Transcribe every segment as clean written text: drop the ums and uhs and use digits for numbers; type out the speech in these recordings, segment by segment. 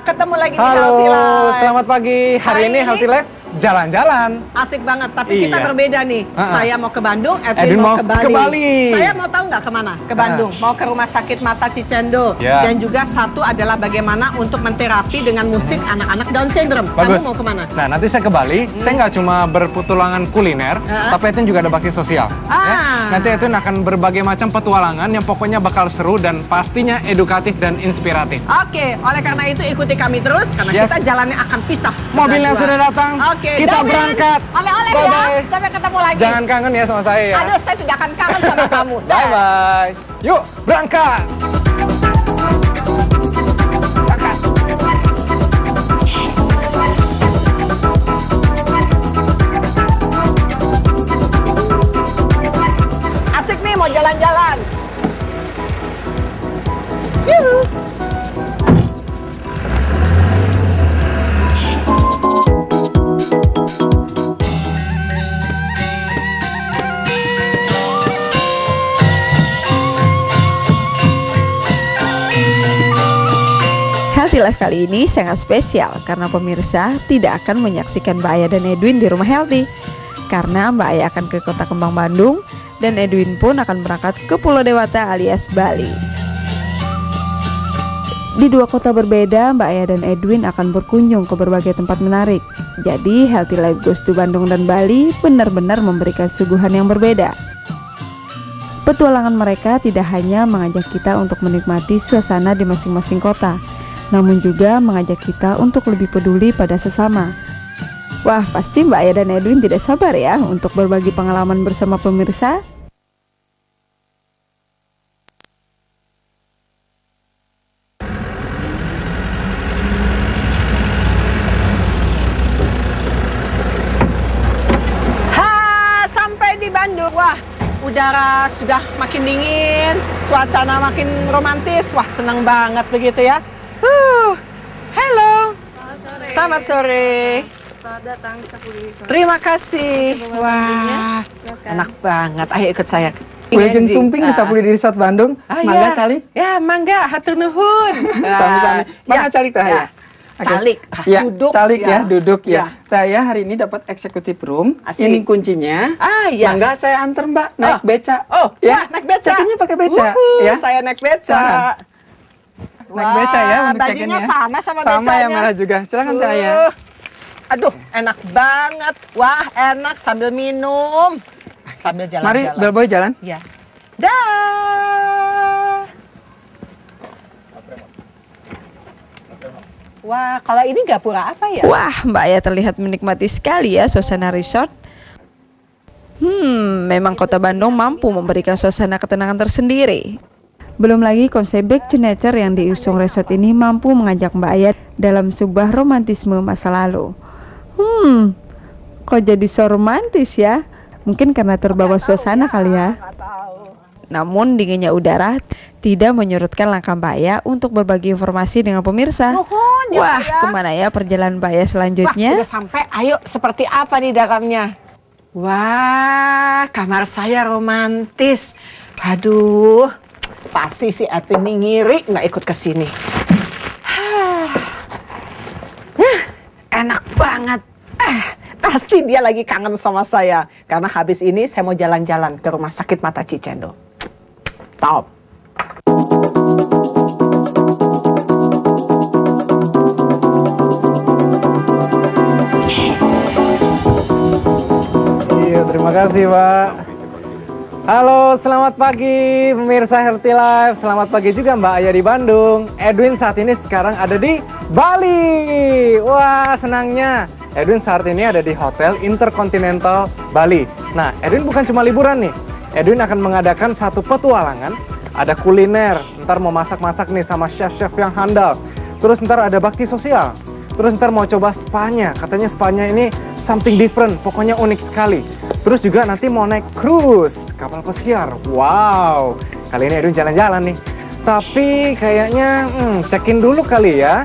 ketemu lagi di Halo, Healthy Life. selamat pagi. Hari ini Healthy Life jalan-jalan. Asik banget, tapi kita berbeda nih. Saya mau ke Bandung, Edwin mau ke Bali. Saya mau tahu nggak kemana? Ke Bandung, mau ke Rumah Sakit Mata Cicendo. Dan juga satu adalah bagaimana untuk menterapi dengan musik anak-anak Down syndrome. Bagus. Kamu mau kemana? Nah, nanti saya ke Bali. Saya nggak cuma berpetualangan kuliner, tapi itu juga ada bakti sosial. Ya. Nanti itu akan berbagai macam petualangan yang pokoknya bakal seru dan pastinya edukatif dan inspiratif. Oke, oleh karena itu ikuti kami terus karena kita jalannya akan pisah. Mobilnya sudah datang. Oke, kita berangkat. Oleh-oleh ya. Sampai ketemu lagi. Jangan kangen ya sama saya ya. Aduh, saya tidak akan kangen sama kamu. Bye-bye. Yuk, berangkat. Asik nih mau jalan-jalan. Yuhu. Healthy Life kali ini sangat spesial karena pemirsa tidak akan menyaksikan Mbak Aya dan Edwin di rumah Healthy. Karena Mbak Aya akan ke Kota Kembang Bandung dan Edwin pun akan berangkat ke Pulau Dewata alias Bali. Di dua kota berbeda, Mbak Aya dan Edwin akan berkunjung ke berbagai tempat menarik. Jadi Healthy Life Goes to Bandung dan Bali benar-benar memberikan suguhan yang berbeda. Petualangan mereka tidak hanya mengajak kita untuk menikmati suasana di masing-masing kota, namun juga mengajak kita untuk lebih peduli pada sesama. Wah, pasti Mbak Aya dan Edwin tidak sabar ya untuk berbagi pengalaman bersama pemirsa. Sampai di Bandung. Wah, udara sudah makin dingin, suasana makin romantis. Wah, senang banget begitu ya. Halo. Selamat sore. Selamat datang di Sapudi Resort. Terima kasih. Wah, enak banget. Ayo ikut saya. Wilujeng Sumping di Sapudi Resort Bandung. Mangga calik. Ya, mangga. Hatur nuhun. Sami-sami. Mangga calik tah ya. Calik. Ya, Duduk. calik ya, duduk Ya. ya. Saya hari ini dapat executive room. Asik. Ini kuncinya. Iya. Mangga saya antar Mbak naik beca. Oh, ya. naik beca. Check-innya pakai beca. Ya. Saya naik beca. Naik beca ya untuk bajunya check-innya. sama becanya. Sama yang merah juga. Silakan saya. Aduh, enak banget. Wah, enak sambil minum. Sambil jalan-jalan. Mari, bellboy jalan. Ya. Dah. Wah, kalau ini gapura apa ya? Wah, Mbak Aya terlihat menikmati sekali ya suasana resort. Memang kota Bandung mampu memberikan suasana ketenangan tersendiri. Belum lagi konsep back to nature yang diusung resort ini mampu mengajak Mbak Aya dalam sebuah romantisme masa lalu. Kok jadi so romantis ya? Mungkin karena terbawa suasana kali ya. Namun dinginnya udara tidak menyurutkan langkah Mbak Aya untuk berbagi informasi dengan pemirsa. Wah, kemana ya perjalanan Mbak Aya selanjutnya? Wah, udah sampai. Ayo, seperti apa di dalamnya? Wah, kamar saya romantis. Aduh, pasti si Edwin nih ngiri nggak ikut ke sini. Enak banget. Pasti dia lagi kangen sama saya. Karena habis ini saya mau jalan-jalan ke Rumah Sakit Mata Cicendo. Top. Iya, terima kasih Pak. Halo, selamat pagi pemirsa Healthy Life. Selamat pagi juga Mbak Aya di Bandung. Edwin saat ini sekarang ada di Bali. Wah, senangnya. Edwin saat ini ada di Hotel Intercontinental Bali. Nah, Edwin bukan cuma liburan nih. Edwin akan mengadakan satu petualangan. Ada kuliner, ntar mau masak-masak nih sama chef-chef yang handal. Terus ntar ada bakti sosial. Terus ntar mau coba spanya. Katanya spanya ini something different, pokoknya unik sekali. Terus juga nanti mau naik cruise, kapal pesiar. Wow, kali ini Edwin jalan-jalan nih. Tapi kayaknya check-in dulu kali ya.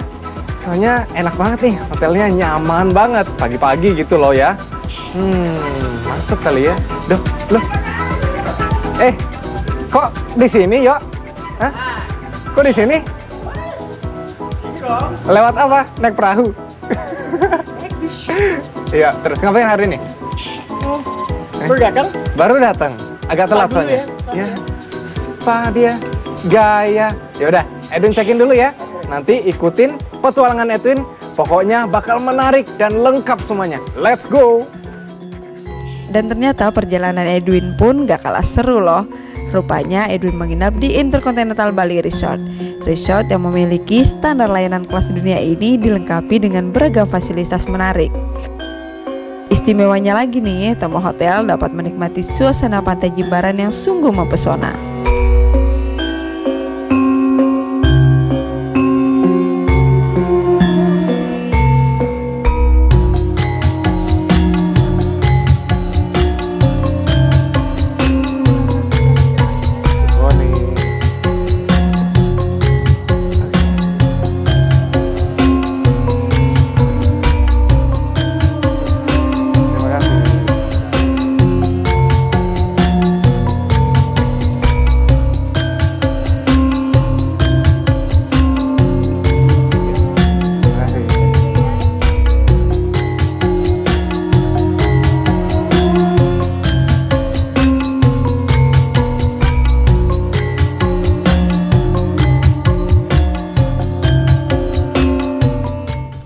Soalnya enak banget nih, hotelnya nyaman banget. Pagi-pagi gitu loh ya. Masuk kali ya. Loh. Kok di sini, Yok? Hah? Kok di sini? Lewat apa? Naik perahu. Iya, terus ngapain hari ini? Baru datang? Baru datang. Agak telat soalnya. Ya. Spa dia. Gaya. Ya udah, Edwin cekin dulu ya. Nanti ikutin petualangan Edwin. Pokoknya bakal menarik dan lengkap semuanya. Let's go. Dan ternyata perjalanan Edwin pun gak kalah seru loh. Rupanya Edwin menginap di Intercontinental Bali Resort. Resort yang memiliki standar layanan kelas dunia ini dilengkapi dengan beragam fasilitas menarik. Istimewanya lagi nih, tamu hotel dapat menikmati suasana pantai Jimbaran yang sungguh mempesona.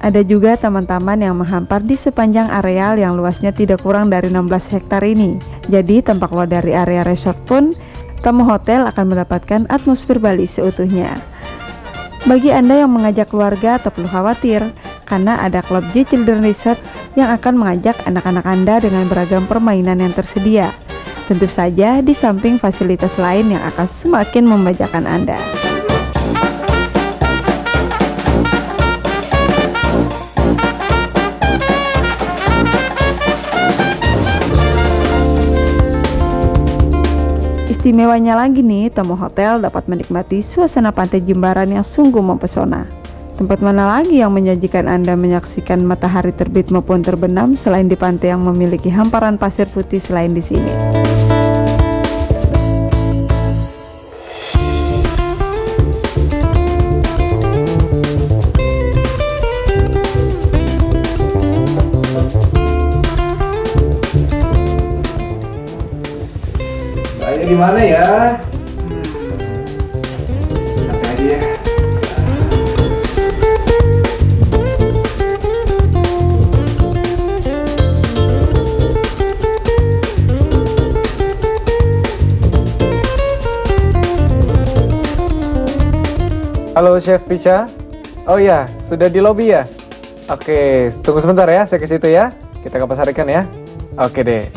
Ada juga taman-taman yang menghampar di sepanjang areal yang luasnya tidak kurang dari 16 hektar ini. Jadi tanpa keluar dari area resort pun, tamu hotel akan mendapatkan atmosfer Bali seutuhnya. Bagi Anda yang mengajak keluarga, tak perlu khawatir, karena ada Club J Children Resort yang akan mengajak anak-anak Anda dengan beragam permainan yang tersedia. Tentu saja di samping fasilitas lain yang akan semakin membajakan Anda. Istimewanya lagi nih, tamu hotel dapat menikmati suasana pantai Jimbaran yang sungguh mempesona. Tempat mana lagi yang menyajikan Anda menyaksikan matahari terbit maupun terbenam selain di pantai yang memiliki hamparan pasir putih selain di sini. Di mana ya? Sampai aja ya. Halo Chef Picha. Oh ya, sudah di lobi ya? Oke, tunggu sebentar ya, saya ke situ ya. Kita ke pasar ikan ya. Oke deh.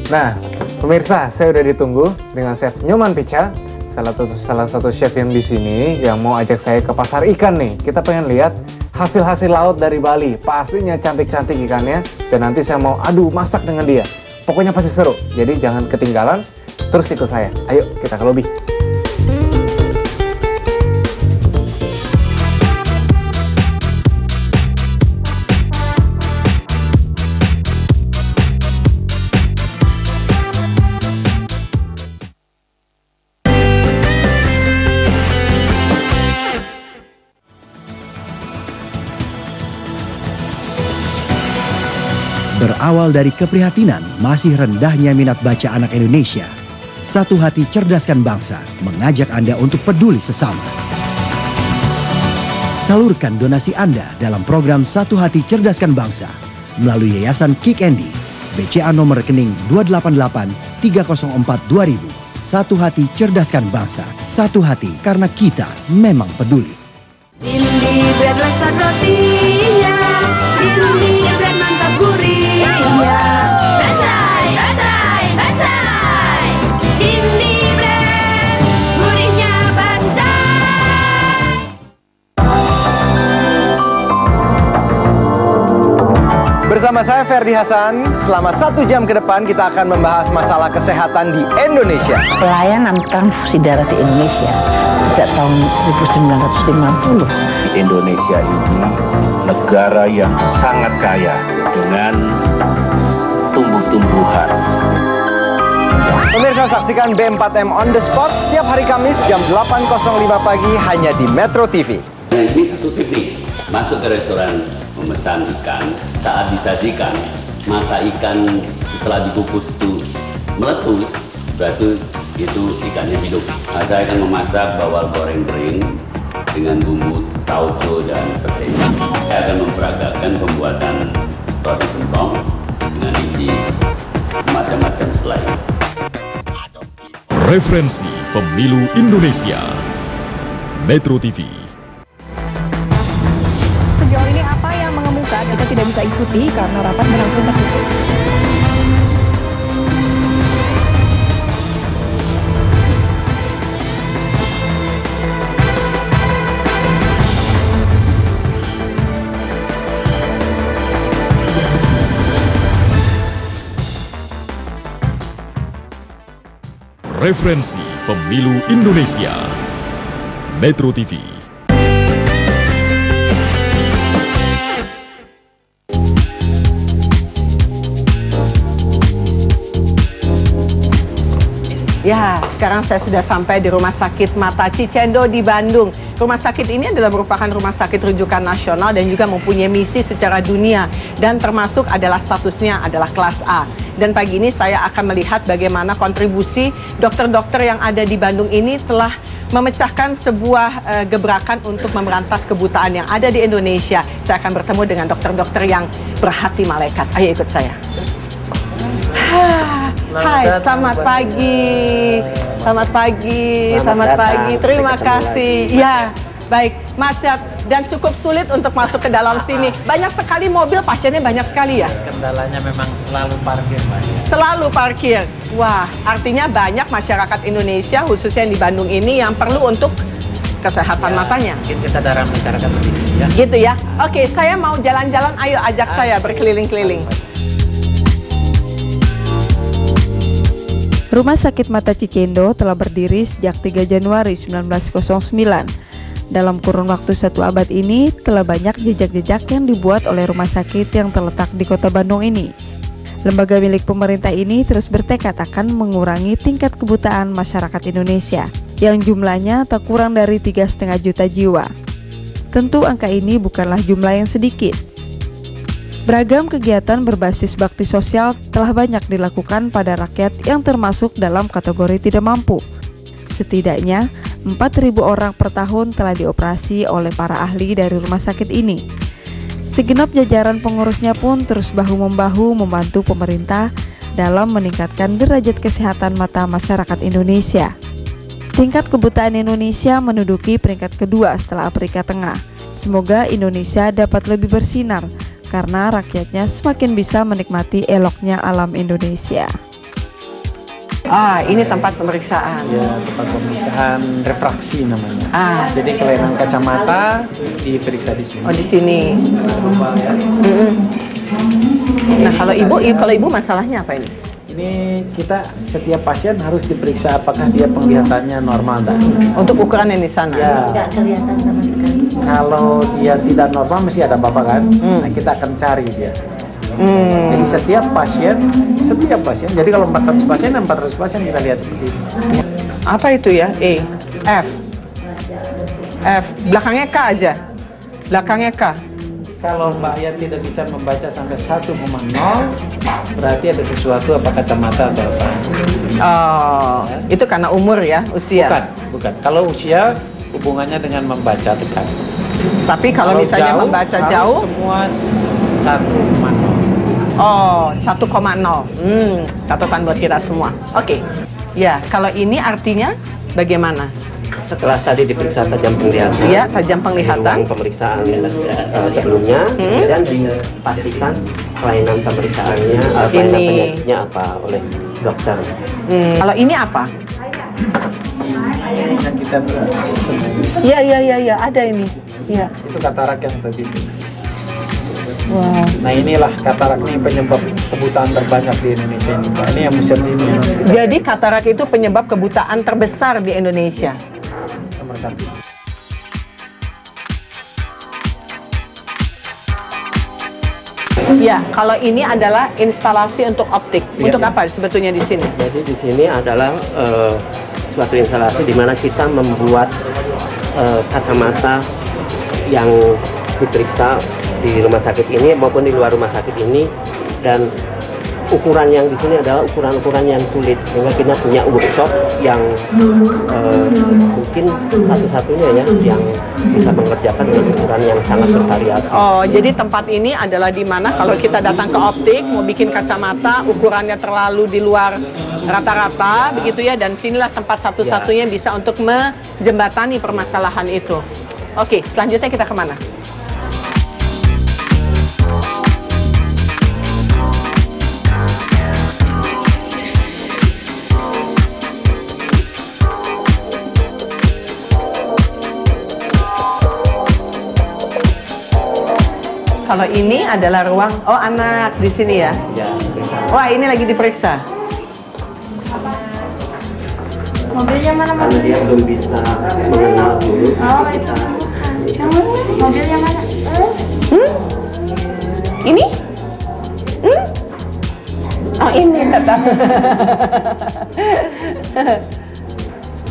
Nah, pemirsa, saya udah ditunggu dengan Chef Nyoman Picha, salah satu chef yang di sini yang mau ajak saya ke pasar ikan nih. Kita pengen lihat hasil-hasil laut dari Bali. Pastinya cantik-cantik ikannya, dan nanti saya mau adu masak dengan dia. Pokoknya pasti seru. Jadi jangan ketinggalan, terus ikut saya. Ayo kita ke lobi. Berawal dari keprihatinan masih rendahnya minat baca anak Indonesia, Satu Hati Cerdaskan Bangsa mengajak Anda untuk peduli sesama. Salurkan donasi Anda dalam program Satu Hati Cerdaskan Bangsa melalui Yayasan Kick Andy, BCA nomor rekening 288-304-2000. Satu Hati Cerdaskan Bangsa, satu hati karena kita memang peduli. Indi bread lezat rotinya, Indi bread mantap gurihnya. Bansai, bansai, bansai. Indi bread, gurihnya bansai. Bersama saya Ferdi Hasan, selama 1 jam ke depan kita akan membahas masalah kesehatan di Indonesia. Pelayanan transfusi darah di Indonesia sejak tahun 1950. Indonesia ini negara yang sangat kaya dengan tumbuh-tumbuhan, Pemirsa, saksikan B4M on the spot setiap hari Kamis jam 8.05 pagi hanya di Metro TV. Nah, ini satu teknik. Masuk ke restoran, memesan ikan. Saat disajikan, mata ikan setelah dikukus itu meletus, berarti itu ikannya hidup. Nah, saya akan memasak bawang goreng kering dengan bumbu tauco dan petai. Saya akan memperagakan pembuatan roti singkong dengan isi macam-macam selai. Referensi Pemilu Indonesia, Metro TV. Sejauh ini apa yang mengemuka kita tidak bisa ikuti karena rapat berlangsung tertutup. Referensi Pemilu Indonesia, Metro TV. Ya, sekarang saya sudah sampai di Rumah Sakit Mata Cicendo di Bandung. Rumah sakit ini adalah merupakan rumah sakit rujukan nasional dan juga mempunyai misi secara dunia. Dan termasuk adalah statusnya adalah kelas A. Dan pagi ini saya akan melihat bagaimana kontribusi dokter-dokter yang ada di Bandung ini telah memecahkan sebuah gebrakan untuk memberantas kebutaan yang ada di Indonesia. Saya akan bertemu dengan dokter-dokter yang berhati malaikat. Ayo ikut saya. Hai, selamat pagi. Selamat pagi, selamat pagi. Terima kasih. Ya, baik. Macet dan cukup sulit untuk masuk ke dalam sini. Banyak sekali mobil, pasiennya banyak sekali ya. Kendalanya memang selalu parkir, Pak. Selalu parkir. Wah, artinya banyak masyarakat Indonesia, khususnya yang di Bandung ini, yang perlu untuk kesehatan matanya. Mungkin kesadaran masyarakat lebih tinggi, ya. Gitu ya. Oke, saya mau jalan-jalan. Ayo ajak saya berkeliling-keliling. Rumah Sakit Mata Cicendo telah berdiri sejak 3 Januari 1909. Dalam kurun waktu 1 abad ini, telah banyak jejak-jejak yang dibuat oleh rumah sakit yang terletak di kota Bandung ini. Lembaga milik pemerintah ini terus bertekad akan mengurangi tingkat kebutaan masyarakat Indonesia, yang jumlahnya tak kurang dari 3,5 juta jiwa. Tentu angka ini bukanlah jumlah yang sedikit. Beragam kegiatan berbasis bakti sosial telah banyak dilakukan pada rakyat yang termasuk dalam kategori tidak mampu. Setidaknya 4.000 orang per tahun telah dioperasi oleh para ahli dari rumah sakit ini. Segenap jajaran pengurusnya pun terus bahu-membahu membantu pemerintah dalam meningkatkan derajat kesehatan mata masyarakat Indonesia. Tingkat kebutaan Indonesia menduduki peringkat kedua setelah Afrika Tengah. Semoga Indonesia dapat lebih bersinar karena rakyatnya semakin bisa menikmati eloknya alam Indonesia. Ah, ini tempat pemeriksaan. Ya, tempat pemeriksaan refraksi namanya. Jadi kelainan kacamata diperiksa di sini. Oh, di sini. Ya. Nah, kalau ibu masalahnya apa ini? Ini kita setiap pasien harus diperiksa apakah dia penglihatannya normal enggak. Untuk ukuran yang di sana? Ya. Tidak kelihatan sama sekali. Kalau dia tidak normal mesti ada apa-apa kan? Nah, kita akan cari dia. Jadi setiap pasien, jadi kalau 400 pasien kita lihat seperti itu. Apa itu ya? E, F, belakangnya K aja. Belakangnya K. Kalau Mbak Ayat tidak bisa membaca sampai 1,0, berarti ada sesuatu apa kacamata atau apa. Oh, itu karena umur ya, usia? Bukan. Kalau usia hubungannya dengan membaca dekat. Tapi kalau misalnya jauh, membaca jauh? Semua 1,0. Oh, 1,0. Catatan buat kita semua. Oke. Ya, kalau ini artinya bagaimana? Setelah tadi diperiksa tajam penglihatan, ya, tajam penglihatan, ruang pemeriksaan sebelumnya, dan dipastikan kelainan pemeriksaannya, kelainan penyakitnya apa oleh dokter. Kalau ini apa? Ini yang kita Iya, ada ini. Iya. Itu katarak yang tadi. Wow. Nah, inilah katarak ini penyebab kebutaan terbanyak di Indonesia ini, Pak. Ini yang mesti ini. Jadi katarak itu penyebab kebutaan terbesar di Indonesia. Nomor 1. Ya, kalau ini adalah instalasi untuk optik. Untuk apa sebetulnya di sini? Jadi di sini adalah suatu instalasi di mana kita membuat kacamata yang diperiksa di rumah sakit ini maupun di luar rumah sakit ini, dan ukuran yang di sini adalah ukuran-ukuran yang sulit, sehingga kita punya workshop yang mungkin satu-satunya ya yang bisa mengerjakan dengan ukuran yang sangat bervariasi. Oh, jadi tempat ini adalah di mana kalau kita datang ke optik mau bikin kacamata ukurannya terlalu di luar rata-rata begitu ya, dan sinilah tempat satu-satunya bisa untuk menjembatani permasalahan itu. Oke, selanjutnya kita kemana? Kalau ini adalah ruang, oh anak di sini ya? Wah, ini lagi diperiksa. Mobilnya mana? Karena dia belum bisa mengenal dulu. Oh, itu. Mobilnya mana? Ini? Oh, ini kata.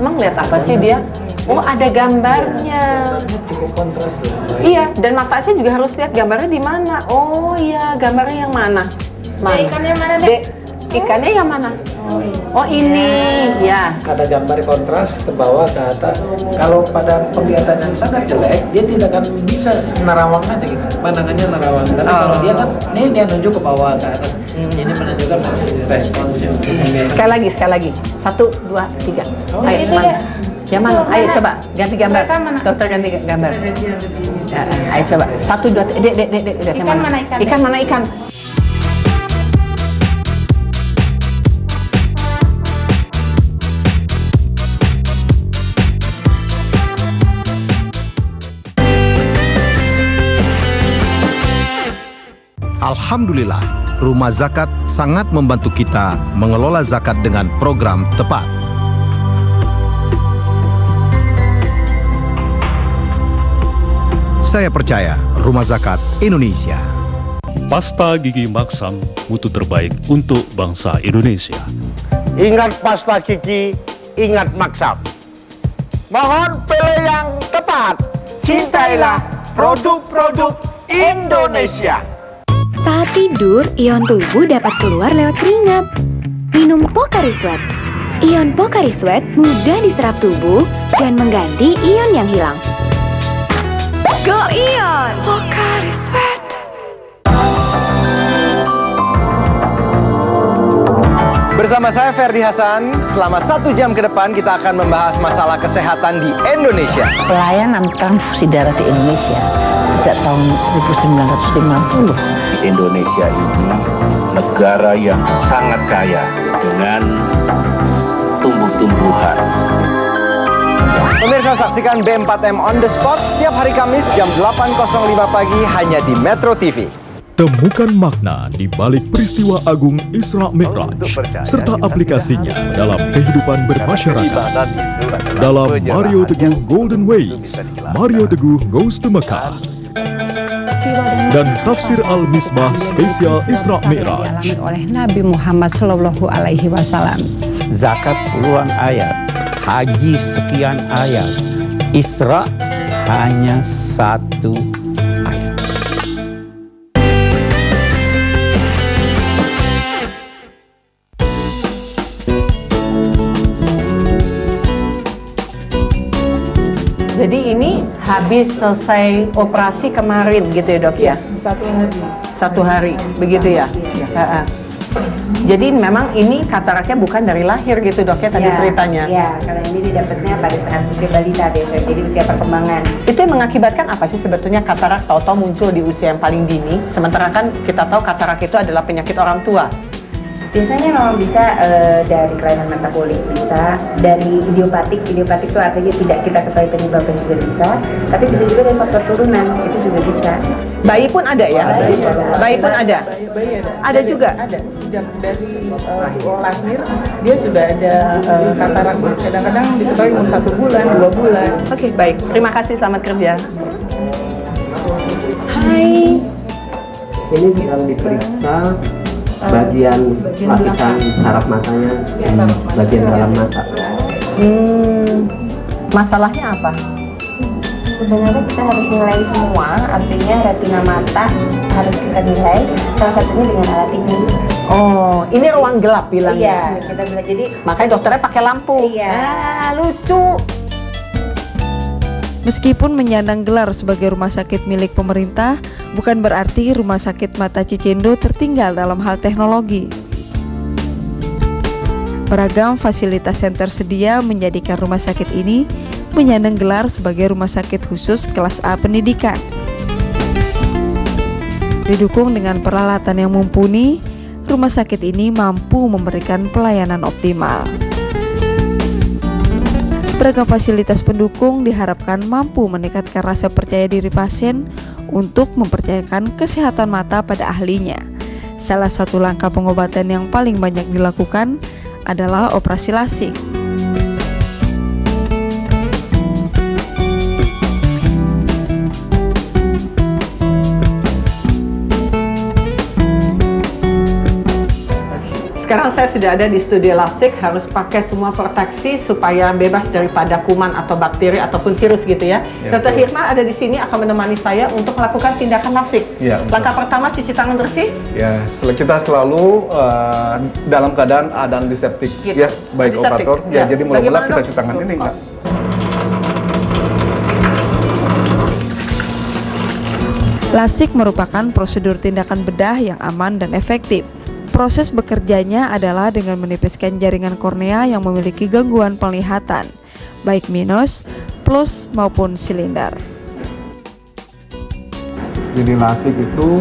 Emang lihat apa sih dia? Oh, ada gambarnya. Cukup kontras. Iya, dan mata saya juga harus lihat gambarnya di mana. Oh iya, gambarnya yang mana? Mana? Ikannya mana, Dek? Ikannya yang mana? Oh ini, ya. Ada gambar kontras ke bawah ke atas. Kalau pada penglihatan yang sangat jelek, dia tidak akan bisa nerawang aja gitu. Pandangannya nerawang. Tapi kalau dia kan, ini dia nunjuk ke bawah ke atas. Ini menunjukkan masih responsnya. Sekali lagi. 1, 2, 3. Ayo, itu mana? ya. Yang mana? Ayo coba ganti gambar. Dokter ganti gambar. Ya, ayo coba. 1, 2, 3. Dek. Ikan mana ikan? Ikan mana ikan? Alhamdulillah, Rumah Zakat sangat membantu kita mengelola zakat dengan program tepat. Saya percaya Rumah Zakat Indonesia. Pasta gigi Maksam, mutu terbaik untuk bangsa Indonesia. Ingat pasta gigi, ingat Maksam. Mohon pilih yang tepat. Cintailah produk-produk Indonesia. Saat tidur, ion tubuh dapat keluar lewat keringat. Minum Pocari Sweat. Ion Pocari Sweat mudah diserap tubuh dan mengganti ion yang hilang. Go Ion! Pocari Sweat. Bersama saya Ferdi Hasan, selama 1 jam ke depan kita akan membahas masalah kesehatan di Indonesia. Pelayanan transfusi darah di Indonesia sejak tahun 1950. Indonesia ini negara yang sangat kaya dengan tumbuh-tumbuhan. Pemirsa, saksikan B4M on the spot setiap hari Kamis jam 8.05 pagi hanya di Metro TV. Temukan makna di balik peristiwa agung Isra Mi'raj serta aplikasinya dalam kehidupan bermasyarakat. Dalam Mario Teguh Golden Ways, Mario Teguh Goes to Mekah. Dan Tafsir Al-Misbah spesial Isra Mi'raj oleh Nabi Muhammad SAW. Zakat puluhan ayat, haji sekian ayat, Isra hanya 1 ayat. Jadi ini habis selesai operasi kemarin gitu ya dok ya? 1 hari, begitu ya? Jadi memang ini kataraknya bukan dari lahir gitu dok ya tadi ceritanya? Iya, kalau ini didapatnya pada saat usia balita biasanya, jadi usia perkembangan. Itu yang mengakibatkan apa sih sebetulnya katarak tahu-tahu muncul di usia yang paling dini? Sementara kan kita tahu katarak itu adalah penyakit orang tua. Biasanya memang bisa dari kelainan metabolik, bisa dari idiopatik. Idiopatik itu artinya tidak kita ketahui penyebabnya juga bisa, tapi bisa juga dari faktor turunan, itu juga bisa. Bayi pun ada ya? Bayi pun ada? Ada juga? Ada, sejak dari lahir dia sudah ada katarak. Kadang-kadang diketahui umur 1 bulan, 2 bulan. Oke, baik. Terima kasih, selamat kerja. Hai. Ini sedang diperiksa bagian lapisan saraf matanya, bagian dalam mata. Masalahnya apa? Sebenarnya kita harus nilai semua, artinya retina mata harus kita nilai, salah satunya dengan alat ini. Oh, ini ruang gelap bilangnya. Iya, kita bilang jadi. Makanya dokternya pakai lampu. Iya. Lucu. Meskipun menyandang gelar sebagai rumah sakit milik pemerintah, bukan berarti Rumah Sakit Mata Cicendo tertinggal dalam hal teknologi. Beragam fasilitas yang tersedia menjadikan rumah sakit ini menyandang gelar sebagai rumah sakit khusus kelas A pendidikan. Didukung dengan peralatan yang mumpuni, rumah sakit ini mampu memberikan pelayanan optimal. Beragam fasilitas pendukung diharapkan mampu meningkatkan rasa percaya diri pasien untuk mempercayakan kesehatan mata pada ahlinya. Salah satu langkah pengobatan yang paling banyak dilakukan adalah operasi lasik. Sekarang saya sudah ada di studio lasik, harus pakai semua proteksi supaya bebas daripada kuman atau bakteri ataupun virus gitu ya. Dr. Hirman ada di sini akan menemani saya untuk melakukan tindakan lasik. Ya, langkah pertama cuci tangan bersih. Ya, kita selalu dalam keadaan ada antiseptik, gitu. Ya, baik antiseptik. operator. Ya, jadi mula-mula kita cuci tangan ini enggak. Lasik merupakan prosedur tindakan bedah yang aman dan efektif. Proses bekerjanya adalah dengan menipiskan jaringan kornea yang memiliki gangguan penglihatan, baik minus, plus maupun silinder. Jadi lasik itu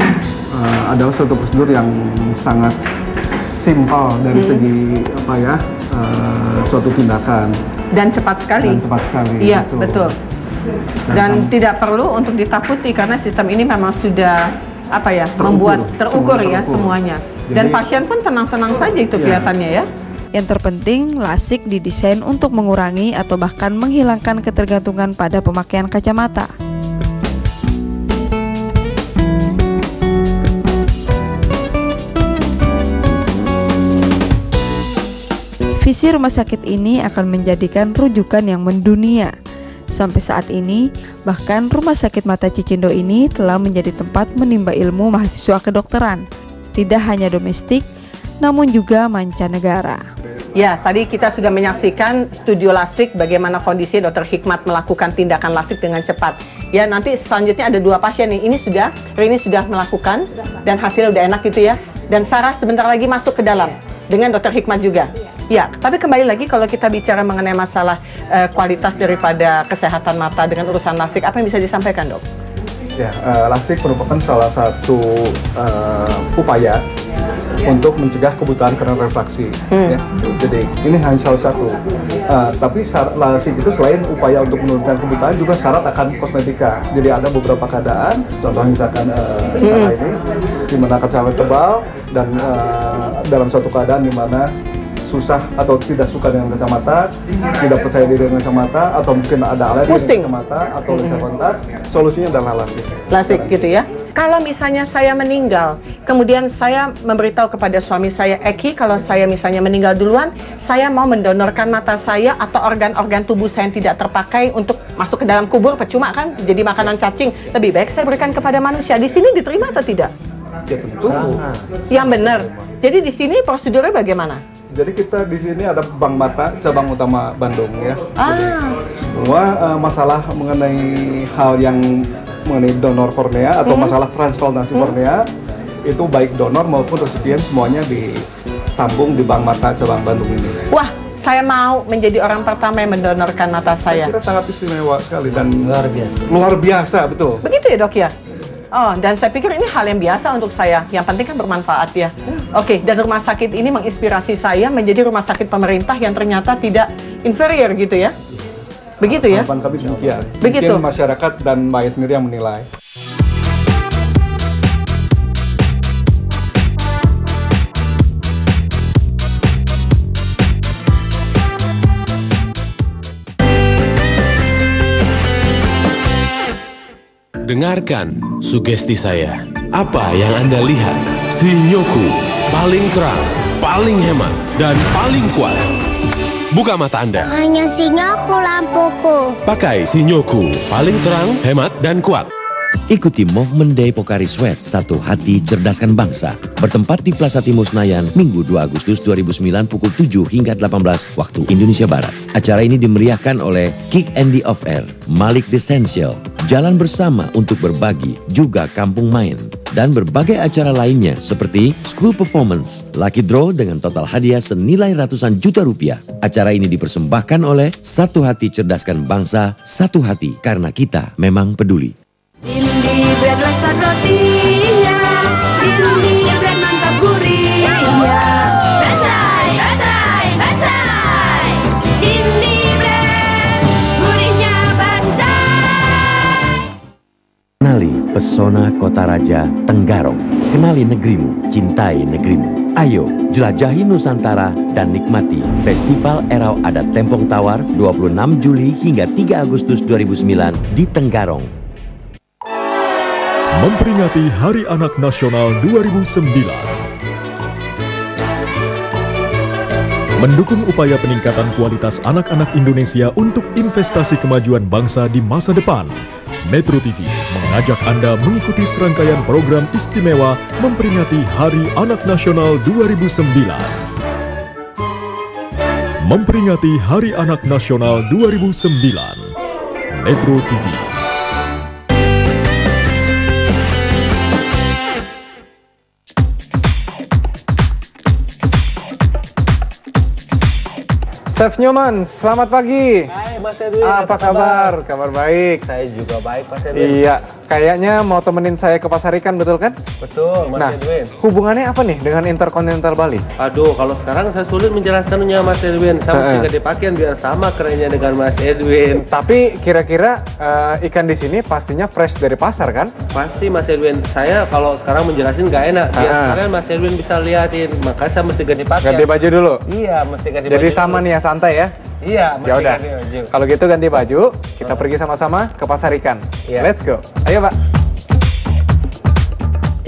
adalah suatu prosedur yang sangat simpel dari segi suatu tindakan. Dan cepat sekali. Iya, gitu. Betul. Dan tidak perlu untuk ditakuti karena sistem ini memang sudah membuat terukur ya semuanya. Dan pasien pun tenang-tenang saja itu kelihatannya ya. Yang terpenting, lasik didesain untuk mengurangi atau bahkan menghilangkan ketergantungan pada pemakaian kacamata. Visi rumah sakit ini akan menjadikan rujukan yang mendunia. Sampai saat ini, bahkan Rumah Sakit Mata Cicendo ini telah menjadi tempat menimba ilmu mahasiswa kedokteran. Tidak hanya domestik, namun juga mancanegara. Ya, tadi kita sudah menyaksikan studio lasik bagaimana kondisi Dr. Hikmat melakukan tindakan lasik dengan cepat. Ya, nanti selanjutnya ada 2 pasien nih. Rini sudah melakukan dan hasilnya udah enak gitu ya. Dan Sarah sebentar lagi masuk ke dalam dengan Dr. Hikmat juga. Ya, tapi kembali lagi kalau kita bicara mengenai masalah kualitas daripada kesehatan mata dengan urusan lasik, apa yang bisa disampaikan, Dok? Ya, lasik merupakan salah satu upaya untuk mencegah kebutaan karena refraksi. Ya. Jadi ini hanya salah satu. Tapi lasik itu selain upaya untuk menurunkan kebutaan juga syarat akan kosmetika. Jadi ada beberapa keadaan, contohnya misalkan cara ini, di mana kacamata tebal dan dalam suatu keadaan di mana susah atau tidak suka dengan kacamata, tidak percaya diri dengan kacamata, atau mungkin ada alergi dengan kacamata atau lensa kontak, solusinya adalah lasik. Lasik gitu ya. Kalau misalnya saya meninggal, kemudian saya memberitahu kepada suami saya, Eki, kalau saya misalnya meninggal duluan, saya mau mendonorkan mata saya atau organ-organ tubuh saya yang tidak terpakai untuk masuk ke dalam kubur, percuma kan, jadi makanan cacing. Lebih baik saya berikan kepada manusia. Di sini diterima atau tidak? Ya tentu. Yang benar. Jadi di sini prosedurnya bagaimana? Jadi kita di sini ada Bank Mata cabang utama Bandung ya. Jadi, semua masalah mengenai hal yang mengenai donor kornea atau masalah transplantasi kornea itu baik donor maupun resipien semuanya ditampung di Bank Mata cabang Bandung ini. Wah, saya mau menjadi orang pertama yang mendonorkan mata saya. Kita sangat istimewa sekali dan luar biasa betul. Begitu ya, Dok ya? Oh, dan saya pikir ini hal yang biasa untuk saya. Yang penting kan bermanfaat ya. Oke, dan rumah sakit ini menginspirasi saya menjadi rumah sakit pemerintah yang ternyata tidak inferior gitu ya. Begitu ya? Harapan kami demikian. Begitu. Mungkin masyarakat dan Mbak sendiri yang menilai. Dengarkan sugesti saya. Apa yang Anda lihat? Sinyoku, paling terang, paling hemat, dan paling kuat. Buka mata Anda. Hanya Sinyoku lampuku. Pakai Sinyoku, paling terang, hemat, dan kuat. Ikuti Movement Day Pocari Sweat, Satu Hati Cerdaskan Bangsa. Bertempat di Plaza Timur Senayan, Minggu 2 Agustus 2009 pukul 7 hingga 18 waktu Indonesia Barat. Acara ini dimeriahkan oleh Kick Andy Off Air, Malik Desential, Jalan Bersama untuk Berbagi, juga Kampung Main, dan berbagai acara lainnya seperti School Performance, Lucky Draw dengan total hadiah senilai ratusan juta rupiah. Acara ini dipersembahkan oleh Satu Hati Cerdaskan Bangsa, Satu Hati karena kita memang peduli. Indi bread lezat rotinya, Indi bread mantap gurihnya. Bansai, bansai, bansai. Indi bread, gurihnya bansai. Kenali pesona Kota Raja Tenggarong. Kenali negerimu, cintai negerimu. Ayo, jelajahi Nusantara dan nikmati Festival Erau Adat Tempong Tawar 26 Juli hingga 3 Agustus 2009 di Tenggarong. Memperingati Hari Anak Nasional 2009. Mendukung upaya peningkatan kualitas anak-anak Indonesia untuk investasi kemajuan bangsa di masa depan, Metro TV mengajak Anda mengikuti serangkaian program istimewa memperingati Hari Anak Nasional 2009. Memperingati Hari Anak Nasional 2009, Metro TV. Chef Nyoman, selamat pagi. Hai Mas Edwin. Apa kabar? Kabar baik. Saya juga baik Mas Edwin. Iya, kayaknya mau temenin saya ke pasar ikan, betul kan? Betul Mas Edwin. Hubungannya apa nih dengan Intercontinental Bali? Aduh, kalau sekarang saya sulit menjelaskannya Mas Edwin. Saya mesti ganti pakaian biar sama kerennya dengan Mas Edwin. Tapi kira-kira ikan di sini pastinya fresh dari pasar kan? Pasti Mas Edwin. Saya kalau sekarang menjelasin nggak enak. Biar sekalian Mas Edwin bisa liatin. Makanya saya mesti ganti pakaian. Ganti baju dulu? Iya, mesti ganti baju. Jadi sama nih ya, santai ya? Iya, ya udah. Kalau gitu ganti baju, kita pergi sama-sama ke pasar ikan. Let's go. Ayo, Pak.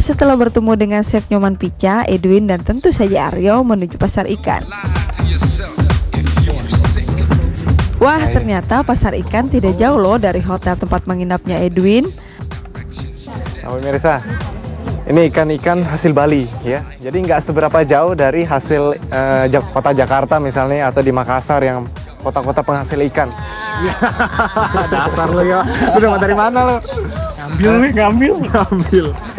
Setelah bertemu dengan Chef Nyoman Pica, Edwin dan tentu saja Aryo menuju pasar ikan. Wah, ternyata pasar ikan tidak jauh loh dari hotel tempat menginapnya Edwin. Nah, pemirsa, ini ikan-ikan hasil Bali ya. Jadi nggak seberapa jauh dari hasil kota Jakarta misalnya atau di Makassar yang kota-kota penghasil ikan. Dasar lo ya. Sudah dari mana lo? Ngambil.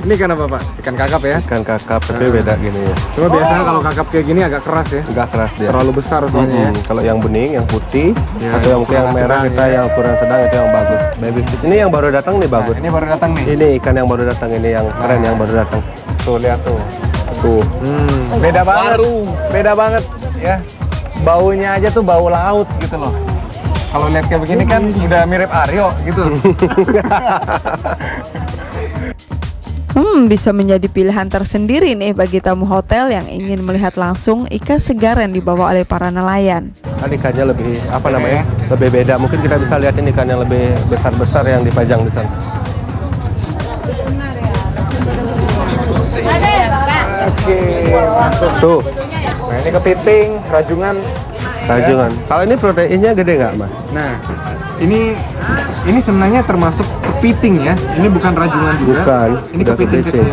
Ini ikan apa Pak? Ikan kakap ya? Ikan kakap, tapi beda gini ya. Cuma biasanya kalau kakap kayak gini agak keras ya? Agak keras dia. Terlalu besar soalnya ya? Kalau yang bening, yang putih, atau yang mungkin yang merah kita yang ukuran sedang itu yang bagus. Baby fish. Ini yang baru datang nih bagus. Ini baru datang nih? Ini ikan yang baru datang, ini yang keren yang baru datang. Tuh lihat tuh. Tuh. Beda banget. Beda banget ya. Baunya aja tuh bau laut gitu loh. Kalau lihat kayak begini kan udah mirip Aryo gitu. Bisa menjadi pilihan tersendiri nih bagi tamu hotel yang ingin melihat langsung ikan segar yang dibawa oleh para nelayan. Kan ikannya lebih apa namanya? Lebih beda. Mungkin kita bisa lihatin ikan yang lebih besar-besar yang dipajang di sana. Oke, masuk tuh. Nah, ini kepiting, rajungan. Kalau ini proteinnya gede nggak, Mas? Nah, ini sebenarnya termasuk kepiting ya. Ini bukan rajungan juga. Bukan. Ini kepiting kecil.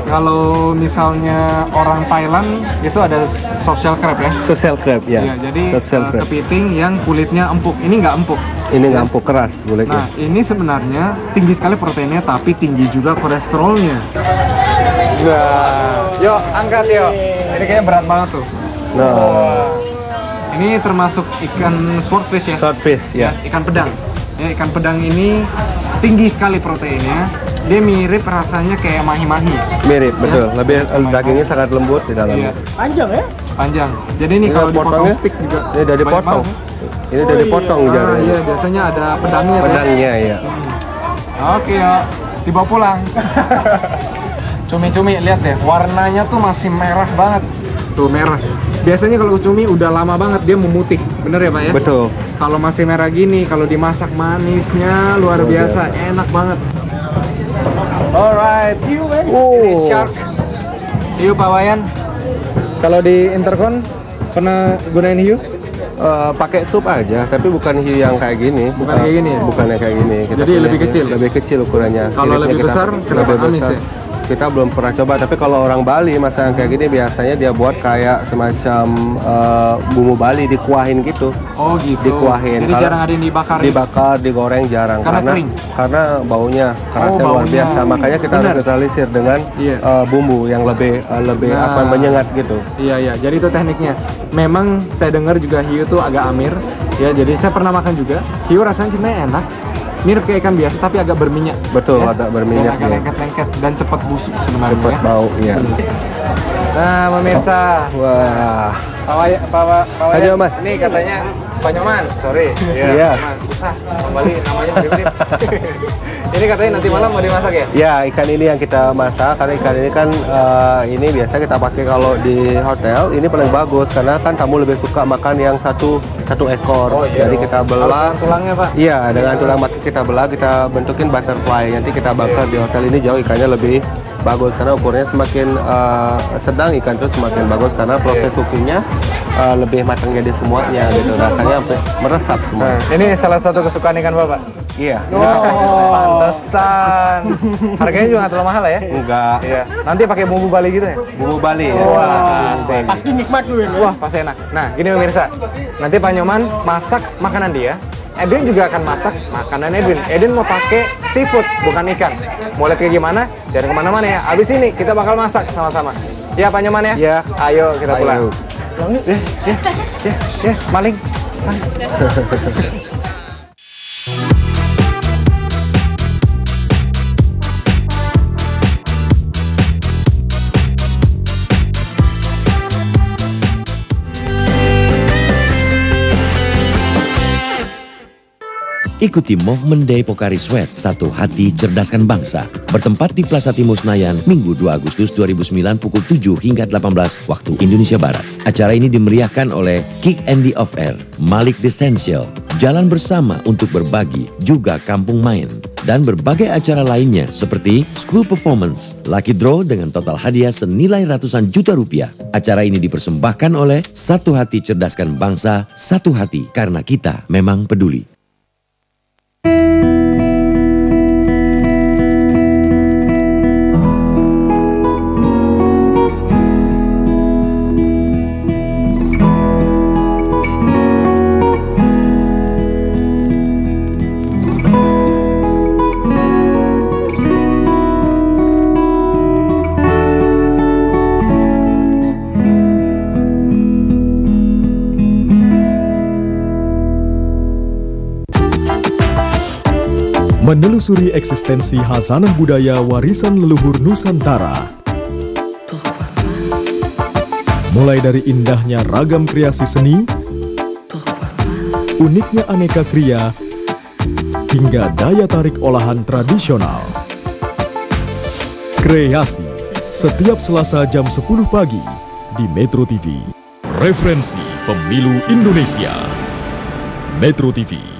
Kalau misalnya orang Thailand itu ada soft shell crab ya. Soft shell crab ya. Jadi kepiting yang kulitnya empuk. Ini nggak empuk. Ini nggak empuk, keras kulitnya. Nah, ini sebenarnya tinggi sekali proteinnya, tapi tinggi juga kolesterolnya. Nah, yuk angkat yuk. Ini kayaknya berat banget tuh. Nah. Ini termasuk ikan swordfish ya? Swordfish ya. Ikan pedang. Ya, ikan pedang ini tinggi sekali proteinnya. Dia mirip rasanya kayak mahi-mahi. Mirip, betul. Lebih dagingnya sangat lembut di dalamnya. Panjang ya? Panjang. Jadi ini kalau dipotong stick juga. Ini udah dipotong. Ini udah dipotong jadinya. Iya, biasanya ada pedangnya. Pedangnya ya. Oke ya, dibawa pulang. Cumi-cumi lihat deh, warnanya tuh masih merah banget. Tuh merah. Biasanya kalau cumi udah lama banget dia memutih, bener ya Pak ya? Betul. Kalau masih merah gini, kalau dimasak manisnya luar biasa, enak banget. Alright. Ini shark. Hiu Pak Wayan. Kalau di Intercon pernah gunain hiu? Pakai sup aja, tapi bukan hiu yang kayak gini. Bukan kayak gini ya? Bukan yang kayak gini. Jadi lebih kecil? Lebih kecil ukurannya. Kalau lebih besar, kenapa amis ya? Kita belum pernah coba, tapi kalau orang Bali masakan kayak gini biasanya dia buat kayak semacam bumbu Bali dikuahin gitu. Oh gitu. Dikuahin. Jadi jarang ada yang dibakar. Dibakar, digoreng jarang karena baunya kerasnya luar biasa. Makanya kita harus neutralisir dengan bumbu yang lebih menyengat gitu. Iya. Jadi itu tekniknya. Memang saya dengar juga hiu itu agak amir. Ya, jadi saya pernah makan juga. Hiu rasanya sebenarnya enak. Mirip kayak ikan biasa tapi agak berminyak. Betul, ya? Agak berminyak. Agak lengket-lengket dan cepat busuk sebenarnya. Cepat bau, iya. Nah, pemirsa. Wah. Pak Nyoman. Ini katanya Pak Nyoman. Sorry. Iya. Susah. Kembali namanya mirip. Ini katanya nanti malam mau dimasak ya? Ya, ikan ini yang kita masak karena ikan ini kan ini biasa kita pakai kalau di hotel. Ini paling bagus karena kan tamu lebih suka makan yang satu ekor. Oh, iya. Jadi kita belah tulangnya, Pak. Iya, dengan tulang mati kita belah, kita bentukin butterfly. Nanti kita bakar di hotel ini jauh ikannya lebih bagus karena ukurnya semakin sedang ikan itu semakin bagus karena proses cookingnya lebih matang jadi semuanya gitu. Rasanya sampai meresap semua. Ini salah satu kesukaan ikan Bapak? Iya. Pantesan. Harganya juga nggak terlalu mahal ya? Enggak. Iya. Nanti pakai bumbu Bali gitu ya? Bumbu Bali ya. Wah, pasti nikmat lu ya. Wah, pasti enak. Nah, gini pemirsa. Nanti Pak Nyoman masak makanan dia. Edwin juga akan masak makanan Edwin. Edwin mau pakai seafood, bukan ikan. Mau lihat kayak gimana? Jangan kemana-mana ya. Abis ini kita bakal masak sama-sama. Ya Pak Nyoman ya? Iya. Ayo kita pulang. Ya, maling. Ikuti Movement Day Pocari Sweat, Satu Hati Cerdaskan Bangsa. Bertempat di Plaza Timur Senayan, Minggu 2 Agustus 2009 pukul 7 hingga 18 waktu Indonesia Barat. Acara ini dimeriahkan oleh Kick Andy Off Air, Malik The Essential, Jalan Bersama untuk Berbagi, juga Kampung Main, dan berbagai acara lainnya seperti School Performance, Lucky Draw dengan total hadiah senilai ratusan juta rupiah. Acara ini dipersembahkan oleh Satu Hati Cerdaskan Bangsa, Satu Hati karena kita memang peduli. Menelusuri eksistensi khazanah budaya warisan leluhur Nusantara. Mulai dari indahnya ragam kreasi seni, uniknya aneka kriya, hingga daya tarik olahan tradisional. Kreasi, setiap Selasa jam 10 pagi di Metro TV. Referensi Pemilu Indonesia. Metro TV.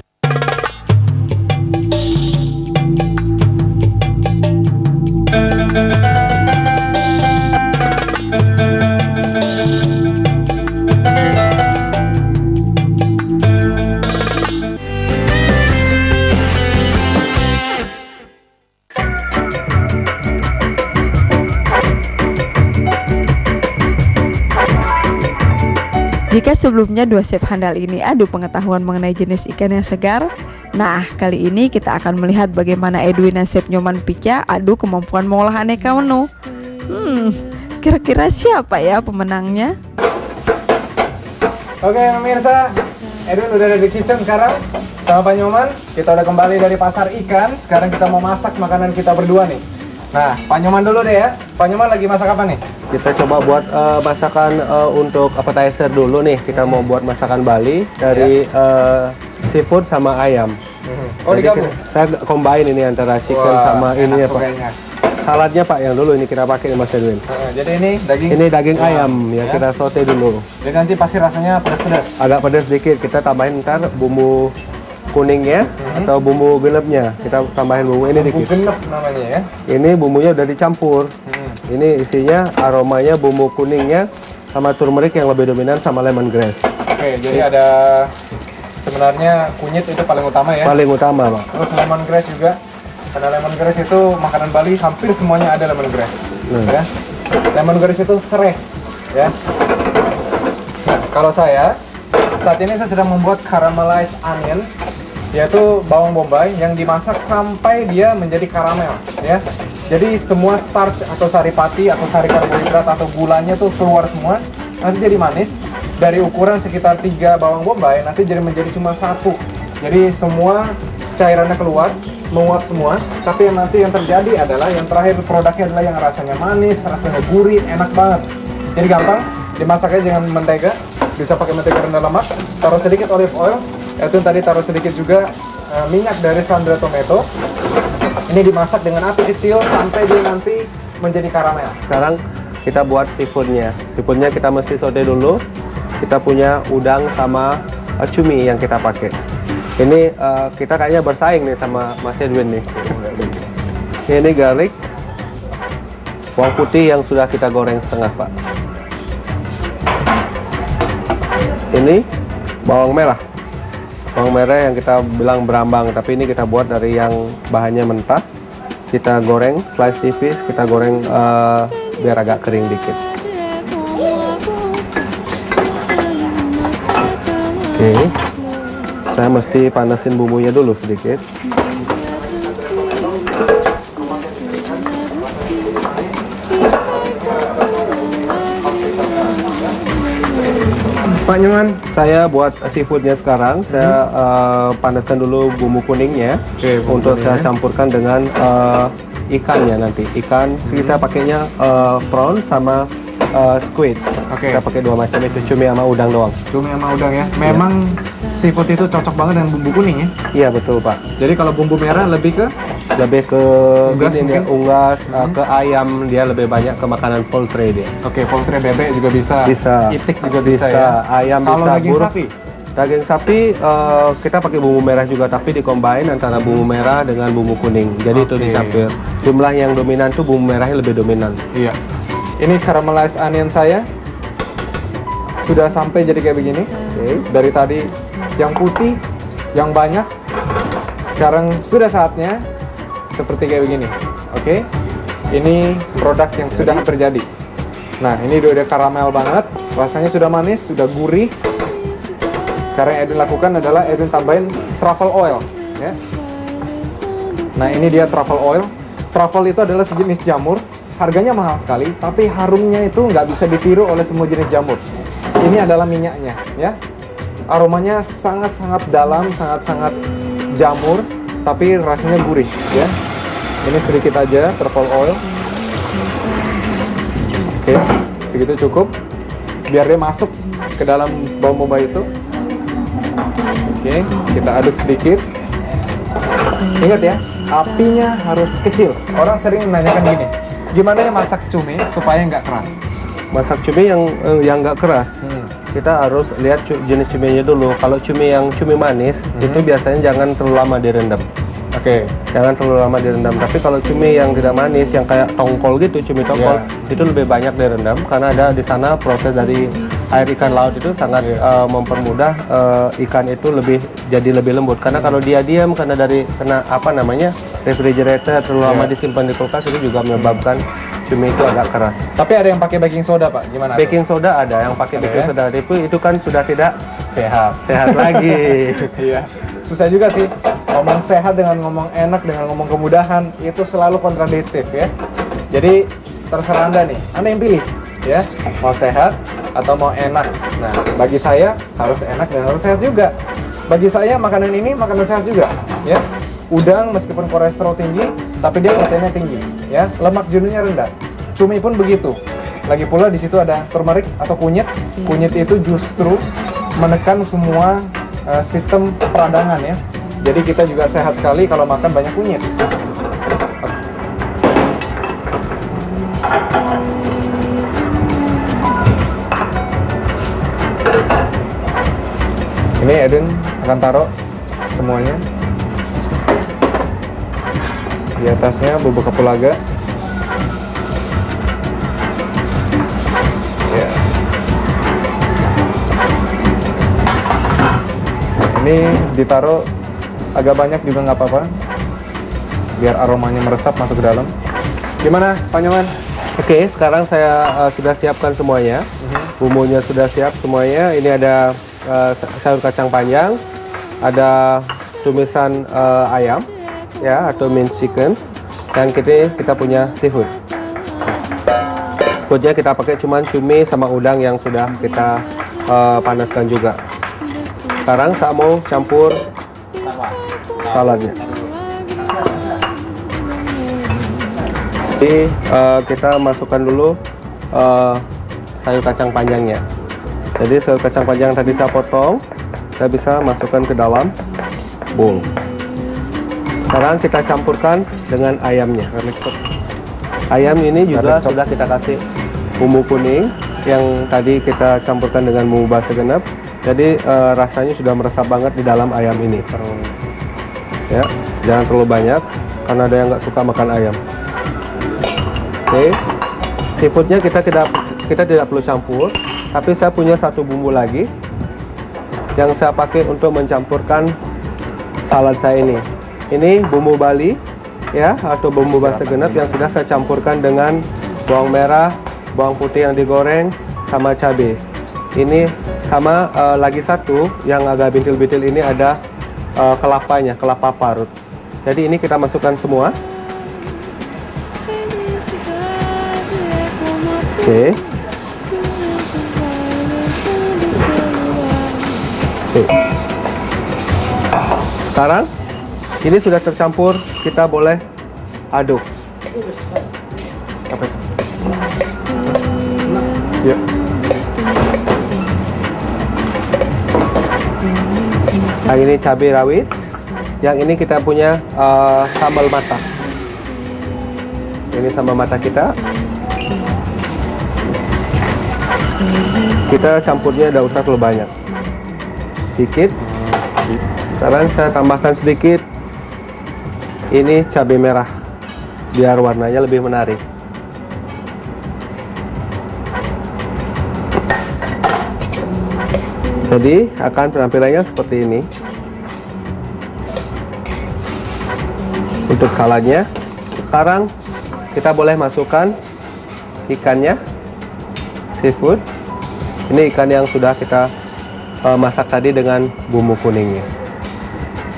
Jika sebelumnya dua chef handal ini adu pengetahuan mengenai jenis ikan yang segar, nah kali ini kita akan melihat bagaimana Edwin dan Chef Nyoman Pica adu kemampuan mengolah aneka menu. Kira-kira siapa ya pemenangnya? Oke pemirsa, Edwin udah ada di kitchen sekarang sama Pak Nyoman. Kita udah kembali dari pasar ikan. Sekarang kita mau masak makanan kita berdua nih. Nah, Pak Nyoman dulu deh ya. Pak Nyoman lagi masak apa nih? Kita coba buat masakan untuk appetizer dulu nih. Kita mau buat masakan Bali dari seafood sama ayam. Oh, digabung? Saya combine ini antara chicken sama ini ya Pak. Kayaknya. Saladnya Pak yang dulu ini kita pakai Mas Edwin. Jadi ini daging? Ini daging ayam ya, kita saute dulu. Jadi nanti pasti rasanya pedas-pedas? Agak pedas sedikit, kita tambahin ntar bumbu kuningnya atau bumbu genepnya. Kita tambahin bumbu ini dikit. Bumbu genep namanya ya. Ini bumbunya udah dicampur. Ini isinya aromanya bumbu kuningnya sama turmeric yang lebih dominan sama lemongrass. Oke, jadi ada sebenarnya kunyit itu paling utama ya. Paling utama, Pak. Terus lemongrass juga. Karena lemongrass itu makanan Bali hampir semuanya ada lemongrass. Ya. Lemongrass itu serai ya. Nah, kalau saya saat ini saya sedang membuat caramelized onion, yaitu bawang bombay yang dimasak sampai dia menjadi karamel ya. Jadi semua starch atau saripati atau sari karbohidrat atau gulanya tuh keluar semua, nanti jadi manis. Dari ukuran sekitar 3 bawang bombay nanti jadi menjadi cuma 1. Jadi semua cairannya keluar, menguap semua. Tapi yang nanti yang terjadi adalah yang terakhir produknya adalah yang rasanya manis, rasanya gurih, enak banget. Jadi gampang, dimasaknya dengan mentega, bisa pakai mentega rendah lemak, taruh sedikit olive oil, itu tadi taruh sedikit juga minyak dari Sandra tomato. Ini dimasak dengan api kecil sampai dia nanti menjadi karamel. Sekarang kita buat seafoodnya. Seafoodnya kita mesti saute dulu. Kita punya udang sama cumi yang kita pakai. Ini kita kayaknya bersaing nih sama Mas Edwin nih. Ini garlic, bawang putih yang sudah kita goreng setengah, Pak. Ini bawang merah. Bawang merah yang kita bilang berambang, tapi ini kita buat dari yang bahannya mentah. Kita goreng slice tipis, kita goreng biar agak kering dikit. Oke, saya mesti panasin bumbunya dulu sedikit. Pak Nyoman, saya buat seafoodnya sekarang. Saya panaskan dulu bumbu kuningnya. Oke, untuk saya campurkan dengan ikannya nanti. Ikan kita pakainya prawn sama squid. Kita pakai 2 macam itu, cumi sama udang doang. Cumi sama udang ya. Memang seafood itu cocok banget dengan bumbu kuning ya. Iya betul, Pak. Jadi kalau bumbu merah lebih ke unggas, unggas ke ayam, dia lebih banyak ke makanan poultry dia. Oke, poultry bebek juga bisa. Bisa. Itik juga bisa ya. Ayam kalau bisa. Daging sapi? Daging sapi kita pakai bumbu merah juga, tapi dicombine antara bumbu merah dengan bumbu kuning. Jadi itu dicampur. Jumlah yang dominan tuh bumbu merahnya lebih dominan. Iya. Ini caramelized onion saya sudah sampai jadi kayak begini. Dari tadi yang putih, yang banyak. Sekarang sudah saatnya seperti kayak begini. Oke. Ini produk yang sudah hampir jadi. Nah, ini udah karamel banget. Rasanya sudah manis, sudah gurih. Sekarang yang Edwin lakukan adalah Edwin tambahin truffle oil ya. Nah, ini dia truffle oil. Truffle itu adalah sejenis jamur. Harganya mahal sekali, tapi harumnya itu nggak bisa ditiru oleh semua jenis jamur. Ini adalah minyaknya, ya. Aromanya sangat-sangat dalam, sangat-sangat jamur, tapi rasanya gurih, ya. Ini sedikit aja truffle oil. Oke, segitu cukup. Biar dia masuk ke dalam bawang bombay itu. Oke, kita aduk sedikit. Ingat ya, apinya harus kecil. Orang sering menanyakan gini, gimana ya masak cumi supaya nggak keras? Masak cumi yang nggak keras, kita harus lihat jenis cuminya dulu. Kalau cumi yang cumi manis, itu biasanya jangan terlalu lama direndam. Oke. Jangan terlalu lama direndam. Tapi kalau cumi yang tidak manis, yang kayak tongkol gitu, cumi tongkol, itu lebih banyak direndam karena ada di sana proses dari air ikan laut itu sangat mempermudah ikan itu jadi lebih lembut. Karena kalau dia diam karena kena apa namanya refrigerator terlalu lama disimpan di kulkas, itu juga menyebabkan cumi itu agak keras. Tapi ada yang pakai baking soda, Pak? Gimana? Baking soda ada yang pakai baking soda. Itu kan sudah tidak sehat lagi. Iya. Susah juga sih ngomong sehat dengan ngomong enak dengan ngomong kemudahan, itu selalu kontradiktif ya. Jadi terserah Anda nih, Anda yang pilih ya, mau sehat atau mau enak. Nah, bagi saya harus enak dan harus sehat juga. Bagi saya makanan ini makanan sehat juga ya. Udang meskipun kolesterol tinggi, tapi dia proteinnya tinggi ya. Lemak jenuhnya rendah. Cumi pun begitu. Lagi pula di situ ada turmeric atau kunyit. Kunyit itu justru menekan semua sistem peradangan ya. Jadi kita juga sehat sekali kalau makan banyak kunyit. Ini Edwin akan taruh semuanya. Di atasnya bubuk kapulaga. Ya. Ini ditaruh agak banyak juga nggak apa-apa, biar aromanya meresap masuk ke dalam. Gimana, Pak Nyoman? Oke, sekarang saya sudah siapkan semuanya. Bumbunya sudah siap semuanya. Ini ada sayur kacang panjang, ada tumisan ayam, ya, atau minced chicken, dan kita punya seafood. Seafoodnya kita pakai cuman cumi sama udang yang sudah kita panaskan juga. Sekarang saya mau campur saladnya. Jadi kita masukkan dulu sayur kacang panjangnya. Jadi sayur kacang panjang tadi saya potong, saya bisa masukkan ke dalam bowl. Sekarang kita campurkan dengan ayamnya. Ayam ini juga sudah kita kasih bumbu kuning yang tadi kita campurkan dengan bumbu basa genep. Jadi rasanya sudah meresap banget di dalam ayam ini. Ya, jangan terlalu banyak karena ada yang nggak suka makan ayam. Oke, seafoodnya kita tidak perlu campur, tapi saya punya satu bumbu lagi yang saya pakai untuk mencampurkan salad saya ini. Ini bumbu Bali, ya, atau bumbu basa genep yang sudah saya campurkan dengan bawang merah, bawang putih yang digoreng, sama cabai. Ini sama lagi satu yang agak bintil-bintil ini ada kelapanya, kelapa parut. Jadi ini kita masukkan semua. Oke. Sekarang ini sudah tercampur, kita boleh aduk. Ya. Yang ini cabai rawit, yang ini kita punya sambal mata. Ini sambal mata kita. Kita campurnya tidak usah terlalu banyak, sedikit. Sekarang saya tambahkan sedikit ini cabai merah, biar warnanya lebih menarik. Jadi akan penampilannya seperti ini. Untuk saladnya, sekarang kita boleh masukkan ikannya, seafood. Ini ikan yang sudah kita masak tadi dengan bumbu kuningnya.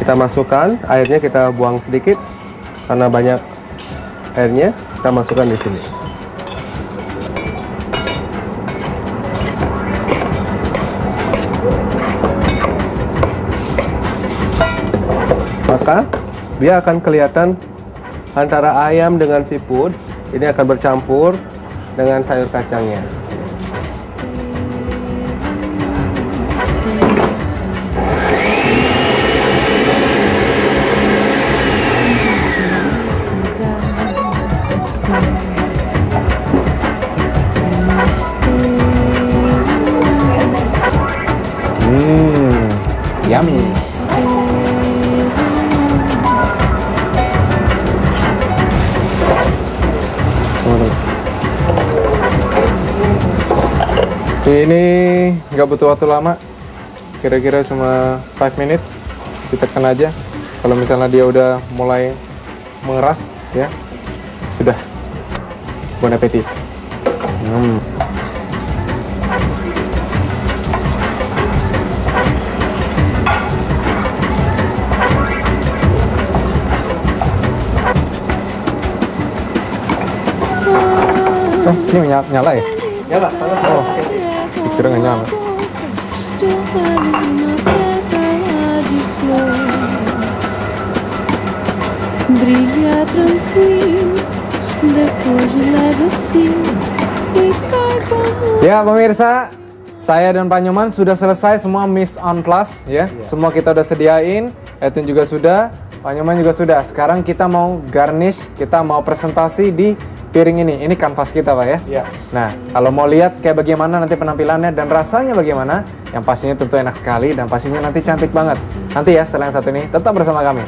Kita masukkan, airnya kita buang sedikit karena banyak airnya. Kita masukkan di sini. Maka dia akan kelihatan antara ayam dengan seafood ini akan bercampur dengan sayur kacangnya. Yummy. Ini nggak butuh waktu lama, kira-kira cuma 5 minutes. Ditekan aja. Kalau misalnya dia udah mulai mengeras, ya sudah. Bon appetit. Ini nyala ya? Nyala. Oh, dikira nggak nyala. Brilha tranquilo, depois leva assim e cai como. Ya pemirsa, saya dan Pak Nyoman sudah selesai semua mise en place ya. Semua kita udah sediain, Edwin juga sudah, Pak Nyoman juga sudah. Sekarang kita mau garnish, kita mau presentasi di piring ini kanvas kita Pak ya? Iya. Nah, kalau mau lihat kayak bagaimana nanti penampilannya dan rasanya bagaimana, yang pastinya tentu enak sekali dan pastinya nanti cantik banget. Nanti ya setelah yang satu ini, tetap bersama kami.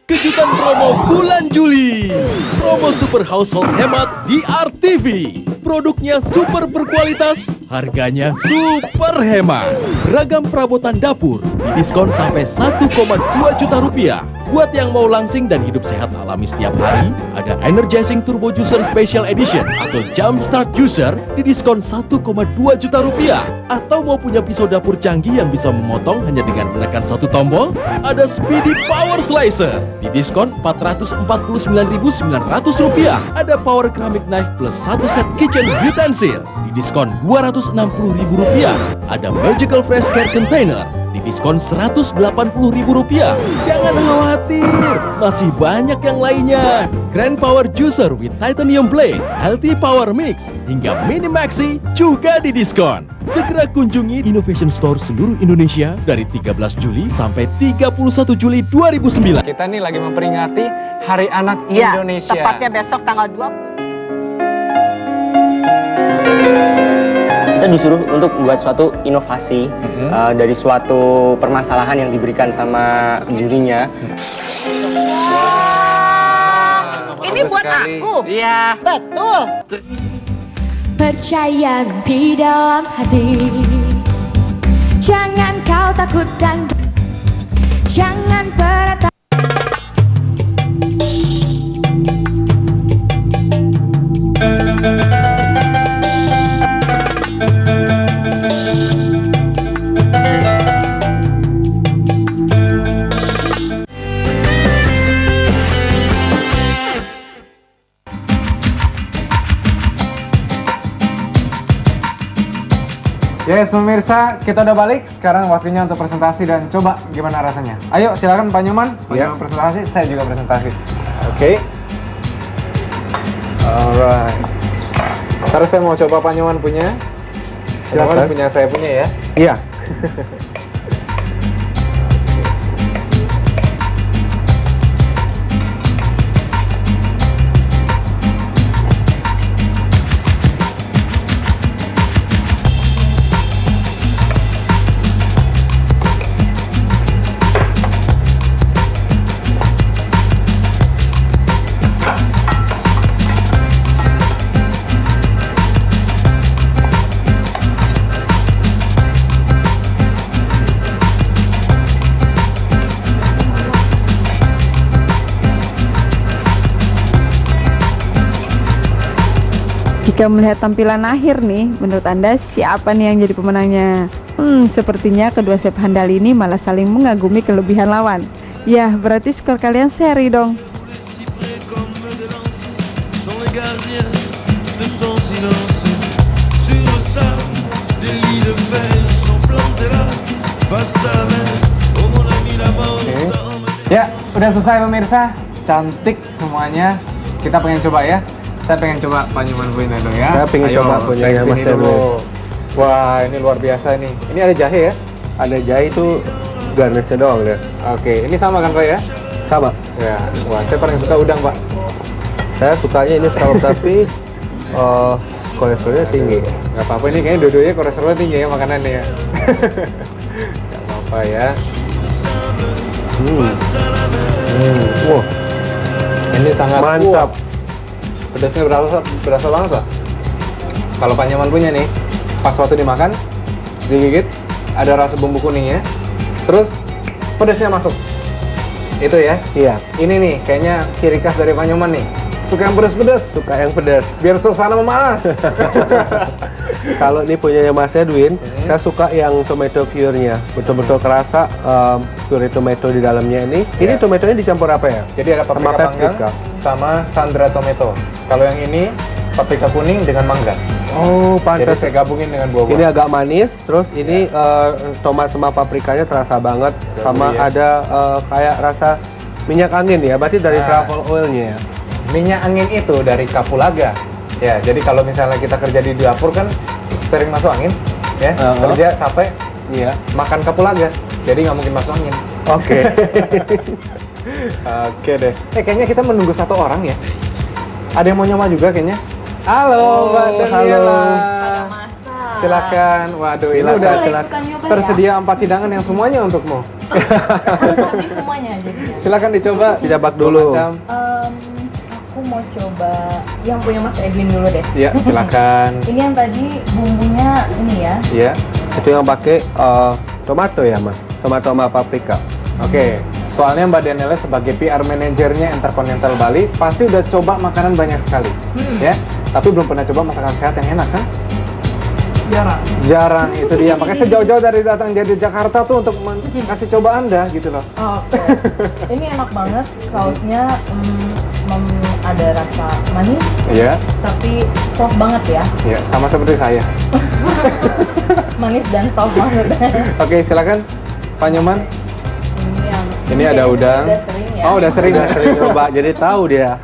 Kejutan promo bulan Juli. Promo super household hemat di RTV. Produknya super berkualitas, harganya super hemat. Beragam perabotan dapur didiskon sampai 1,2 juta rupiah. Buat yang mau langsing dan hidup sehat alami setiap hari, ada Energizing Turbo Juicer Special Edition atau Jumpstart Juicer didiskon 1,2 juta rupiah. Atau mau punya pisau dapur canggih yang bisa memotong hanya dengan menekan satu tombol, ada Speedy Power Slicer didiskon 449.900 rupiah. Ada Power Ceramic Knife plus satu set kitchen utensil didiskon 260.000 rupiah. Ada Magical Fresh Care Container didiskon 180.000 rupiah. Jangan khawatir, masih banyak yang lainnya. Grand Power Juicer with Titanium Blade, Healthy Power Mix, hingga Mini Maxi juga didiskon. Segera kunjungi Innovation Store seluruh Indonesia dari 13 Juli sampai 31 Juli 2009. Kita nih lagi memperingati Hari Anak Ya, Indonesia. tepatnya besok tanggal 20. Kita disuruh untuk membuat suatu inovasi dari suatu permasalahan yang diberikan sama jurinya. Ini buat aku. Iya. Betul. Percaya mimpi dalam hati. Jangan kau takut dan jangan pernah takut. Yes, pemirsa, kita udah balik. Sekarang waktunya untuk presentasi dan coba gimana rasanya. Ayo, silakan Pak Nyoman. Pak Nyoman presentasi, saya juga presentasi. Oke. Alright. Ntar saya mau coba Pak Nyoman punya. Silakan punya saya punya ya. Iya. Jika melihat tampilan akhir nih, menurut Anda siapa nih yang jadi pemenangnya? Sepertinya kedua chef handal ini malah saling mengagumi kelebihan lawan. Ya, berarti skor kalian seri dong. Ya, udah selesai pemirsa. Cantik semuanya. Kita pengen coba ya. Saya pengen coba Pak Nyoman punya dong ya. Saya pengen coba punya Mas dulu. Wah, ini luar biasa nih. Ini ada jahe ya? Ada jahe itu garnisnya doang ya. Oke, ini sama kan Pak ya? Sama. Ya, wah saya paling suka udang Pak. Saya sukanya ini scallop tapi kolesterolnya tinggi. Gak apa-apa, ini kayaknya dua-duanya kolesterolnya tinggi ya makanannya ya. Gak apa-apa ya. Wah, ini sangat mantap. Pedasnya berasa banget Pak. Kalau Pak Nyoman punya nih, pas waktu dimakan, digigit, ada rasa bumbu kuningnya, terus pedasnya masuk. Itu ya? Iya. Ini nih, kayaknya ciri khas dari Pak Nyoman nih. Suka yang pedas-pedas. Suka yang pedas. Biar suasana memanas. Kalau ini punyanya Mas Edwin, saya suka yang tomato cure-nya. Betul-betul kerasa puree tomato di dalamnya ini. Ini tomatonya dicampur apa ya? Jadi ada paprika panggang sama sandra tomato. Kalau yang ini paprika kuning dengan mangga. Oh, pantas. Jadi saya gabungin dengan buah-buah. Ini agak manis, terus ini tomat sama paprikanya terasa banget. Sama ada kayak rasa minyak angin ya, berarti dari truffle oil-nya ya. minyak angin itu dari kapulaga. Ya, jadi kalau misalnya kita kerja di dapur kan sering masuk angin, ya, kerja capek, makan kapulaga, jadi nggak mungkin masuk angin. Oke. Oke deh. Kayaknya kita menunggu satu orang ya. Ada yang mau nyoba juga kayaknya. Halo, Mbak Daniela. Silakan. Waduh, ini udah tersedia 4 hidangan yang semuanya untukmu. Tapi semuanya jadi. Silakan dicoba. Dijabak dulu. Aku mau coba yang punya Mas Edwin dulu deh. Iya, silakan. Ini yang tadi bumbunya ini ya. Iya. Itu yang pakai tomato ya, Mas. Tomato sama paprika. Oke. Soalnya Mbak Daniela sebagai PR manajernya Intercontinental Bali pasti udah coba makanan banyak sekali, ya. Tapi belum pernah coba masakan sehat yang enak kan? Jarang itu dia. Makanya saya jauh-jauh dari datang dari Jakarta tuh untuk kasih coba Anda gitu loh. Ini enak banget, sausnya ada rasa manis, tapi soft banget ya. Iya, sama seperti saya. Manis dan soft banget. Oke, silakan Pak Nyoman. Ini ada udang. Udah sering ya. Oh, udah sering coba, jadi tahu dia.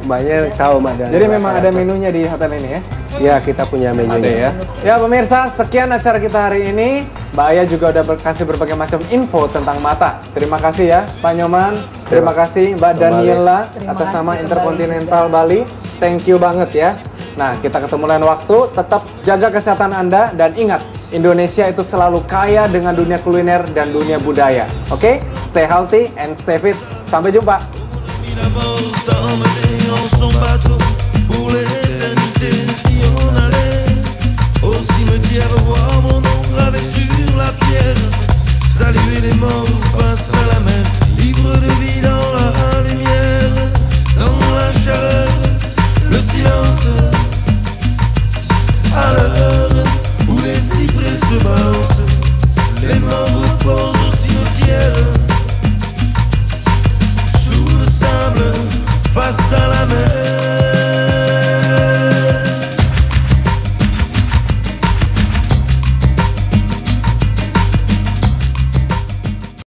Mbaknya tahu, Mbak Daniela. Jadi memang ada menunya di hotel ini ya? Ya, kita punya menunya. Ada ya. Ya pemirsa, sekian acara kita hari ini. Mbak Aya juga udah kasih berbagai macam info tentang mata. Terima kasih ya Pak Nyoman. Terima kasih Mbak Daniela atas nama Intercontinental Bali. Thank you banget ya. Nah, kita ketemu lain waktu. Tetap jaga kesehatan Anda dan ingat, Indonesia itu selalu kaya dengan dunia kuliner dan dunia budaya. Oke? Stay healthy and stay fit. Sampai jumpa.